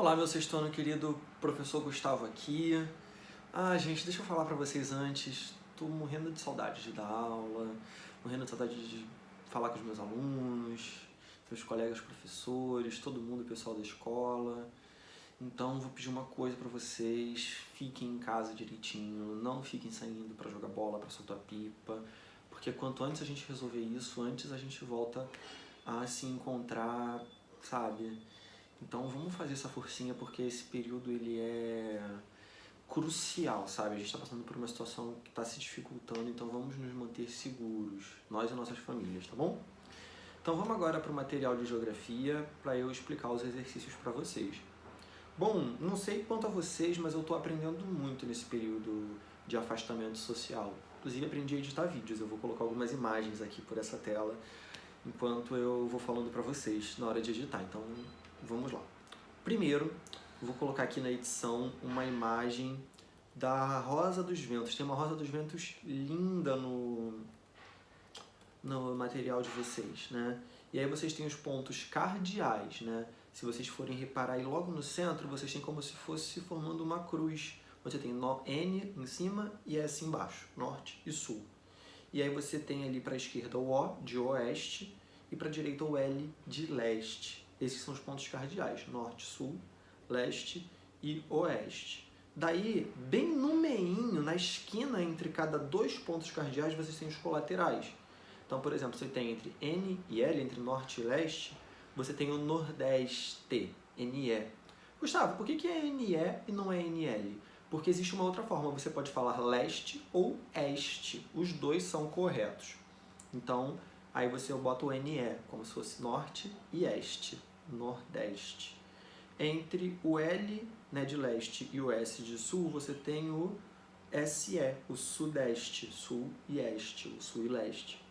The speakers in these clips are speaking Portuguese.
Olá, meu sexto ano querido, professor Gustavo aqui. Gente, deixa eu falar pra vocês antes. Tô morrendo de saudade de dar aula, morrendo de saudade de falar com os meus alunos, meus colegas professores, todo mundo, pessoal da escola. Então, vou pedir uma coisa pra vocês: fiquem em casa direitinho, não fiquem saindo pra jogar bola, pra soltar pipa, porque quanto antes a gente resolver isso, antes a gente volta a se encontrar, sabe? Então vamos fazer essa forcinha porque esse período ele é crucial, sabe? A gente está passando por uma situação que está se dificultando, então vamos nos manter seguros, nós e nossas famílias, tá bom? Então vamos agora para o material de geografia para eu explicar os exercícios para vocês. Bom, não sei quanto a vocês, mas eu estou aprendendo muito nesse período de afastamento social. Inclusive aprendi a editar vídeos, eu vou colocar algumas imagens aqui por essa tela enquanto eu vou falando para vocês na hora de editar. Então vamos lá. Primeiro, vou colocar aqui na edição uma imagem da Rosa dos Ventos. Tem uma Rosa dos Ventos linda no material de vocês, né? E aí vocês têm os pontos cardeais, né? Se vocês forem reparar aí logo no centro, vocês têm como se fosse formando uma cruz. Você tem N em cima e S embaixo, norte e sul. E aí você tem ali para a esquerda o O de oeste e para a direita o L de leste. Esses são os pontos cardeais, norte, sul, leste e oeste. Daí, bem no meinho, na esquina entre cada dois pontos cardeais, vocês têm os colaterais. Então, por exemplo, você tem entre N e L, entre norte e leste, você tem o nordeste, NE. Gustavo, por que é NE e não é NL? Porque existe uma outra forma, você pode falar leste ou este, os dois são corretos. Então, aí você bota o NE, como se fosse norte e este, nordeste. Entre o L, né, de leste e o S de sul, você tem o SE, o sudeste, sul e este, o sul e leste.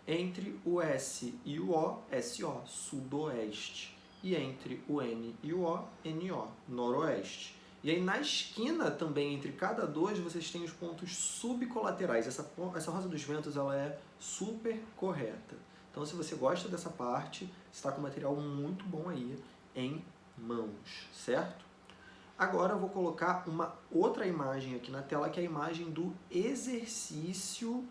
Entre o S e o O, SO, sudoeste. E entre o N e o O, NO, noroeste. E aí na esquina também, entre cada dois, vocês têm os pontos subcolaterais. Essa Rosa dos Ventos ela é super correta. Então se você gosta dessa parte, está com material muito bom aí em mãos, certo? Agora eu vou colocar uma outra imagem aqui na tela, que é a imagem do exercício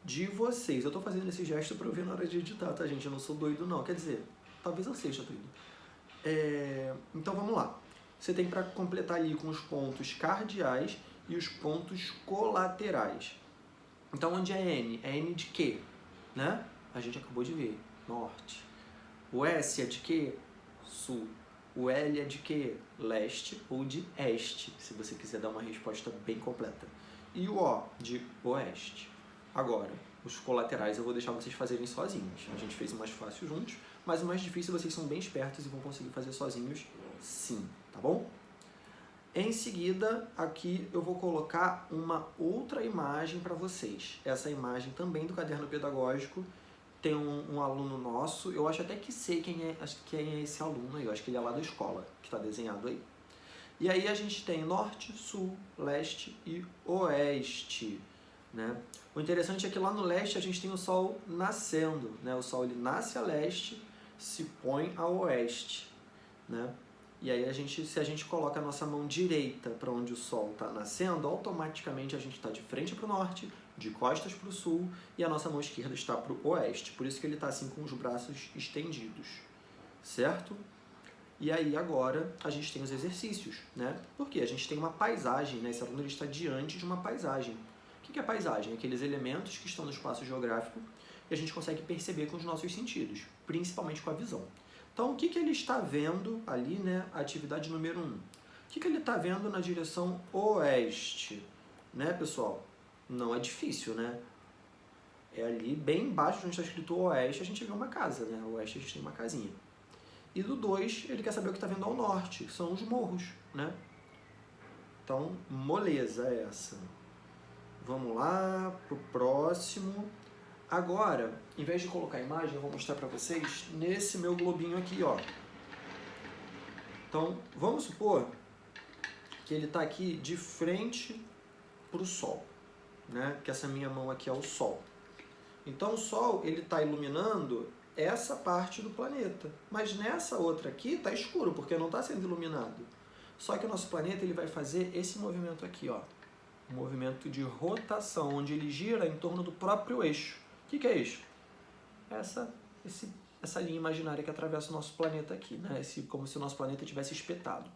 de vocês. Eu estou fazendo esse gesto para eu ver na hora de editar, tá, gente? Eu não sou doido, não. Quer dizer, talvez eu seja doido. Então vamos lá. Você tem para completar ali com os pontos cardeais e os pontos colaterais. Então, onde é N? É N de quê? Né? A gente acabou de ver. Norte. O S é de quê? Sul. O L é de quê? Leste ou de este, se você quiser dar uma resposta bem completa. E o O de oeste. Agora, os colaterais eu vou deixar vocês fazerem sozinhos. A gente fez o mais fácil juntos, mas o mais difícil vocês são bem espertos e vão conseguir fazer sozinhos sim, tá bom? Em seguida, aqui eu vou colocar uma outra imagem para vocês. Essa imagem também do caderno pedagógico. Tem um aluno nosso, eu acho até que sei quem é esse aluno aí, eu acho que ele é lá da escola, que está desenhado aí. E aí a gente tem norte, sul, leste e oeste, né? O interessante é que lá no leste a gente tem o sol nascendo, né? O sol ele nasce a leste, se põe a oeste, né? E aí se a gente coloca a nossa mão direita para onde o sol está nascendo, automaticamente a gente está de frente para o norte, de costas para o sul, e a nossa mão esquerda está para o oeste. Por isso que ele está assim com os braços estendidos, certo? E aí agora a gente tem os exercícios, né? Porque a gente tem uma paisagem, né? Esse aluno ele está diante de uma paisagem. O que é paisagem? Aqueles elementos que estão no espaço geográfico e a gente consegue perceber com os nossos sentidos, principalmente com a visão. Então, o que ele está vendo ali, né? Atividade número 1. O que ele está vendo na direção oeste? Né, pessoal? Não é difícil, né? É ali, bem embaixo, onde está escrito oeste, a gente vê uma casa, né? Oeste a gente tem uma casinha. E do 2, ele quer saber o que está vendo ao norte, que são os morros, né? Então, moleza é essa. Vamos lá, pro próximo. Agora, em vez de colocar a imagem, eu vou mostrar para vocês nesse meu globinho aqui, ó. Então, vamos supor que ele está aqui de frente para o sol, né? Que essa minha mão aqui é o sol. Então, o sol ele está iluminando essa parte do planeta. Mas nessa outra aqui está escuro, porque não está sendo iluminado. Só que o nosso planeta ele vai fazer esse movimento aqui, ó, um movimento de rotação, onde ele gira em torno do próprio eixo. O que é eixo? Essa linha imaginária que atravessa o nosso planeta aqui, né? Como se o nosso planeta tivesse espetado.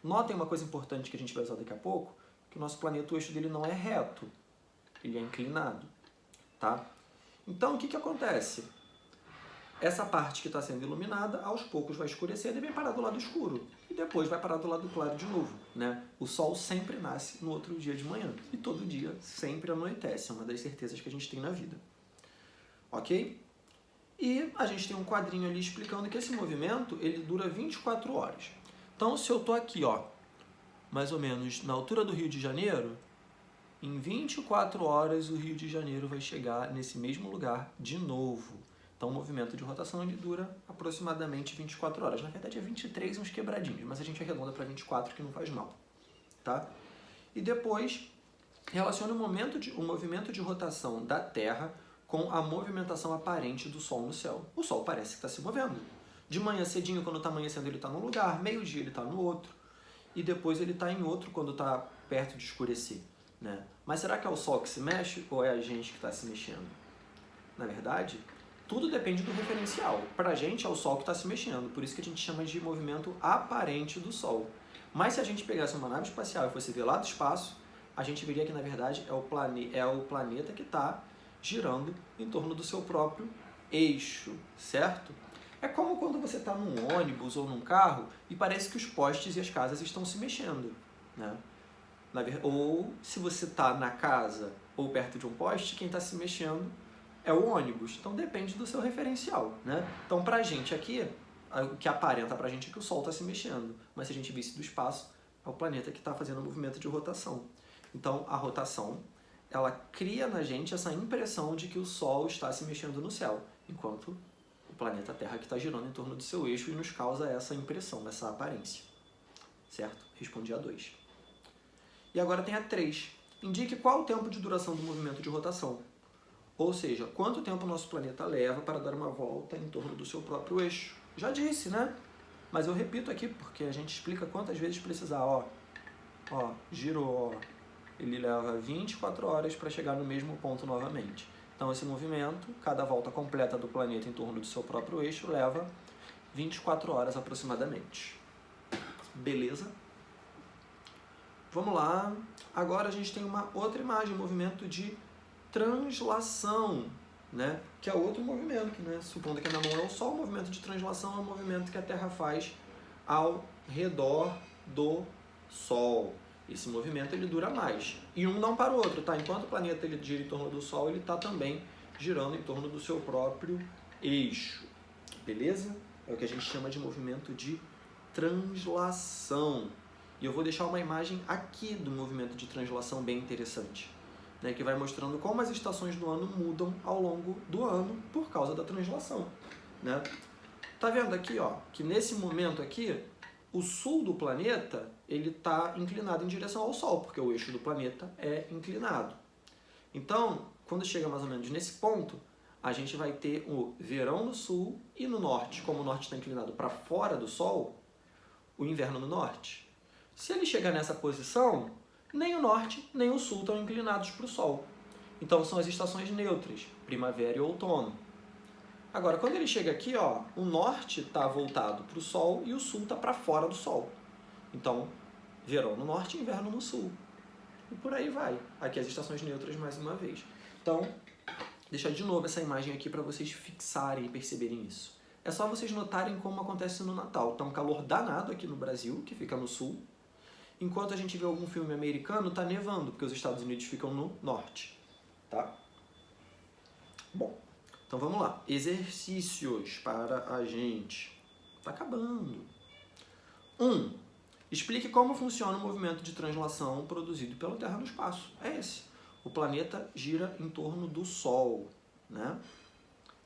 Notem uma coisa importante que a gente vai usar daqui a pouco, que o nosso planeta, o eixo dele não é reto, ele é inclinado, tá? Então, o que acontece? Essa parte que está sendo iluminada, aos poucos vai escurecer e vai parar do lado escuro. E depois vai parar do lado claro de novo, né? O sol sempre nasce no outro dia de manhã. E todo dia sempre anoitece. É uma das certezas que a gente tem na vida. Ok? E a gente tem um quadrinho ali explicando que esse movimento, ele dura 24 horas. Então, se eu estou aqui, ó, mais ou menos na altura do Rio de Janeiro, em 24 horas o Rio de Janeiro vai chegar nesse mesmo lugar de novo. Então, o movimento de rotação ele dura aproximadamente 24 horas. Na verdade, é 23 uns quebradinhos, mas a gente arredonda para 24, que não faz mal. Tá? E depois, relaciona o movimento de rotação da Terra com a movimentação aparente do Sol no céu. O Sol parece que está se movendo. De manhã cedinho, quando está amanhecendo, ele está num lugar. Meio-dia, ele está no outro. E depois ele está em outro quando está perto de escurecer. Né? Mas será que é o Sol que se mexe ou é a gente que está se mexendo? Na verdade, tudo depende do referencial. Para a gente é o Sol que está se mexendo, por isso que a gente chama de movimento aparente do Sol. Mas se a gente pegasse uma nave espacial e fosse ver lá do espaço, a gente veria que na verdade é o planeta que está girando em torno do seu próprio eixo, certo? É como quando você está num ônibus ou num carro e parece que os postes e as casas estão se mexendo, né? Ou se você está na casa ou perto de um poste, quem está se mexendo é o ônibus. Então depende do seu referencial, né? Então pra gente aqui, o que aparenta pra gente é que o Sol está se mexendo. Mas se a gente visse do espaço, é o planeta que está fazendo o movimento de rotação. Então a rotação, ela cria na gente essa impressão de que o Sol está se mexendo no céu, enquanto o planeta Terra que está girando em torno do seu eixo e nos causa essa impressão, essa aparência. Certo? Respondi a 2. E agora tem a 3. Indique qual o tempo de duração do movimento de rotação. Ou seja, quanto tempo o nosso planeta leva para dar uma volta em torno do seu próprio eixo. Já disse, né? Mas eu repito aqui, porque a gente explica quantas vezes precisar. Ó, girou, ó. Ele leva 24 horas para chegar no mesmo ponto novamente. Então, esse movimento, cada volta completa do planeta em torno do seu próprio eixo, leva 24 horas aproximadamente. Beleza? Vamos lá. Agora a gente tem uma outra imagem, movimento de translação, né? Que é outro movimento, né? Supondo que a minha mão é o Sol, o movimento de translação é o movimento que a Terra faz ao redor do Sol. Esse movimento ele dura mais. E um não para o outro, tá? Enquanto o planeta ele gira em torno do Sol, ele está também girando em torno do seu próprio eixo. Beleza? É o que a gente chama de movimento de translação. E eu vou deixar uma imagem aqui do movimento de translação bem interessante, né, que vai mostrando como as estações do ano mudam ao longo do ano por causa da translação, né? Tá vendo aqui, ó, que nesse momento aqui, o sul do planeta, ele está inclinado em direção ao Sol, porque o eixo do planeta é inclinado. Então, quando chega mais ou menos nesse ponto, a gente vai ter o verão no sul e no norte. Como o norte está inclinado para fora do Sol, o inverno no norte. Se ele chegar nessa posição, nem o norte nem o sul estão inclinados para o Sol. Então são as estações neutras, primavera e outono. Agora, quando ele chega aqui, ó, o norte está voltado para o Sol e o sul está para fora do Sol. Então, verão no norte e inverno no sul. E por aí vai. Aqui as estações neutras mais uma vez. Então, deixar de novo essa imagem aqui para vocês fixarem e perceberem isso. É só vocês notarem como acontece no Natal. Está um calor danado aqui no Brasil, que fica no sul. Enquanto a gente vê algum filme americano, está nevando, porque os Estados Unidos ficam no norte. Tá? Bom, então vamos lá. Exercícios para a gente. Está acabando. 1. Explique como funciona o movimento de translação produzido pela Terra no espaço. É esse. O planeta gira em torno do Sol, né?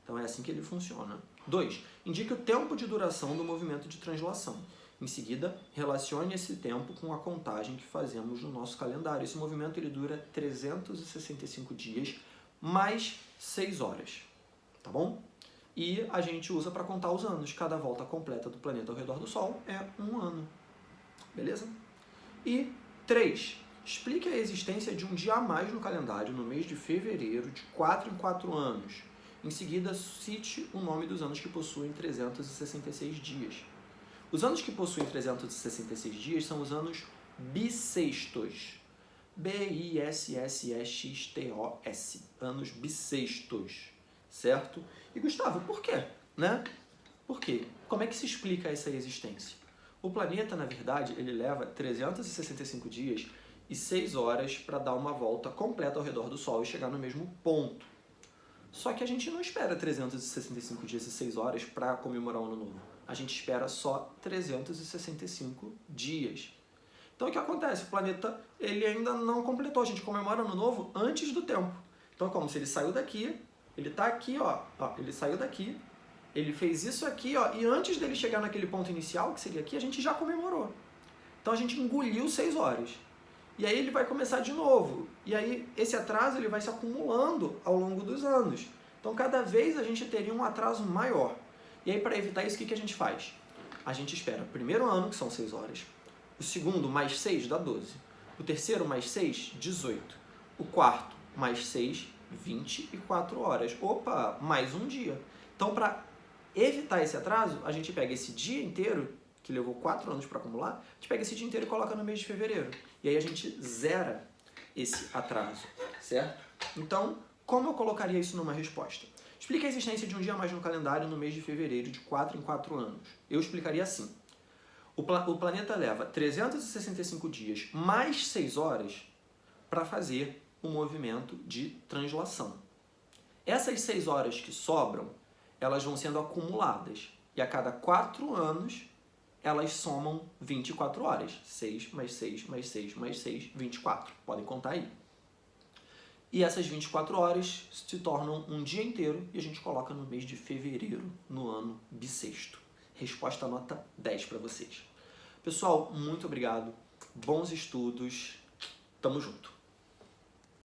Então é assim que ele funciona. 2. Indique o tempo de duração do movimento de translação. Em seguida, relacione esse tempo com a contagem que fazemos no nosso calendário. Esse movimento ele dura 365 dias mais 6 horas. Tá bom? e a gente usa para contar os anos. Cada volta completa do planeta ao redor do Sol é 1 ano. Beleza? E 3. Explique a existência de um dia a mais no calendário no mês de fevereiro, de 4 em 4 anos. Em seguida, cite o nome dos anos que possuem 366 dias. Os anos que possuem 366 dias são os anos bissextos. B-I-S-S-E-X-T-O-S. Anos bissextos. Certo? E Gustavo, por quê? Né? Por quê? Como é que se explica essa existência? O planeta, na verdade, ele leva 365 dias e 6 horas para dar uma volta completa ao redor do Sol e chegar no mesmo ponto. Só que a gente não espera 365 dias e 6 horas para comemorar o Ano Novo. A gente espera só 365 dias. Então o que acontece? O planeta ele ainda não completou. A gente comemora o Ano Novo antes do tempo. Então é como se ele saiu daqui, ele está aqui, ó, ele saiu daqui, ele fez isso aqui, ó, e antes dele chegar naquele ponto inicial, que seria aqui, a gente já comemorou. Então a gente engoliu 6 horas. E aí ele vai começar de novo. E aí esse atraso ele vai se acumulando ao longo dos anos. Então cada vez a gente teria um atraso maior. E aí para evitar isso, o que a gente faz? A gente espera o primeiro ano, que são 6 horas. O segundo, mais 6, dá 12. O terceiro, mais 6, 18. O quarto, mais 6, 24 horas. Opa, mais um dia. Então para evitar esse atraso, a gente pega esse dia inteiro, que levou 4 anos para acumular, a gente pega esse dia inteiro e coloca no mês de fevereiro. E aí a gente zera esse atraso, certo? Então, como eu colocaria isso numa resposta? Explique a existência de um dia a mais no calendário no mês de fevereiro, de 4 em 4 anos. Eu explicaria assim. O planeta leva 365 dias mais 6 horas para fazer o movimento de translação. Essas 6 horas que sobram, elas vão sendo acumuladas. E a cada 4 anos, elas somam 24 horas. 6 mais 6 mais 6 mais 6, 24. Podem contar aí. E essas 24 horas se tornam um dia inteiro e a gente coloca no mês de fevereiro, no ano bissexto. Resposta nota 10 para vocês. Pessoal, muito obrigado. Bons estudos. Tamo junto.